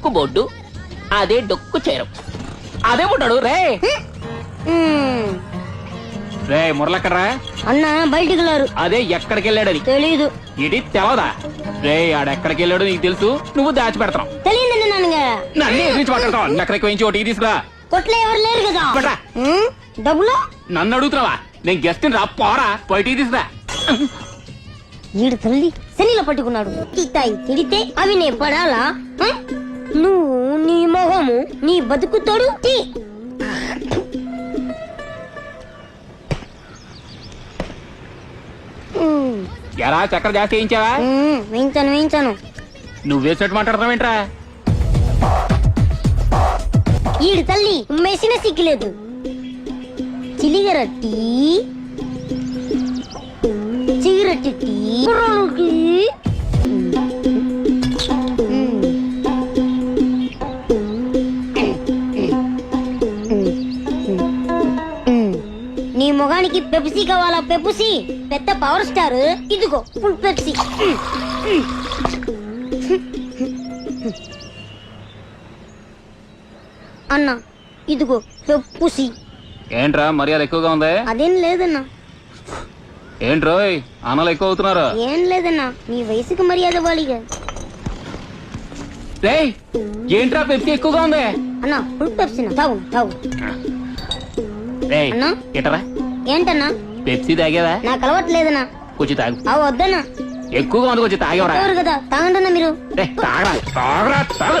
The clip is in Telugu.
డొక్కు బొడ్డు, అదే డొక్కు చేరం. అదే ఉంటాడు రే. రే మురళక్కడ్రా అన్న బయటికి లేరు. అదే ఎక్కడికి వెళ్ళాడని తెలీదు. ఇది తెలవదా? రే ఆడెక్కడికి వెళ్ళాడు నీకు తెలుసు, నువ్వు దాచి పెడతావు. తెలియదండి నాన్నగా. నన్ను ఎదిరించి మాట్లాడతావు. ఎక్కడికి వేయించి ఒకటి తీసుకురా. కొట్లో ఎవరు లేరు కదా. పట్రా. డబ్బులు నన్ను అడుగుతున్నావా? నేను గెస్ట్ రా, పోరా పోయి టీ తీసుకురా. ఈడు తల్లి శనిలో పట్టుకున్నాడు. తిట్టాయి తిడితే అవి నే పడాలా? నువ్వు నీ మొహము నీ బతుకుతోడు టీ. ఎరా చక్కెర జాస్తి వేయించావా? వేయించాను. నువ్వు వేసినట్టు మాట్లాడతావేంట్రా? ఈడు తల్లి మెసిన సిగ్గులేదు. చిలిగరట్టి సిగరెట్టి టీ నీ మొగానికి పెప్సీ కావాలా? పెప్సీ పెద్ద పవర్ స్టార్. ఇదిగో ఫుల్ పెప్సీ. అన్నా ఇదిగో పెప్సీ. ఏంట్రా మర్యాద ఎక్కువగా ఉంది? అదేం లేదన్నా. ఏంట్రోయ్ అన్నలు ఎక్కువ అవుతున్నారు? ఏం లేదన్నా, నీ వయసుకి మర్యాద వాలిగా. రేయ్ ఏంట్రా పెప్సీ ఎక్కువగా ఉంది? అన్నా ఫుల్ పెప్సీ తాగు. రేయ్ అన్నా ఇటరా. ఏంటన్నా? పెప్సీ తాగేవా? నాకు అలవాట్లేదన్నా. కొంచెం తాగు. అవి వద్దన్నా. ఎక్కువగా ఉంది, కొంచెం తాగేవరా? ఎవరు కదా తాగండన్నా మీరు. తాగరా తాగరా తాగ.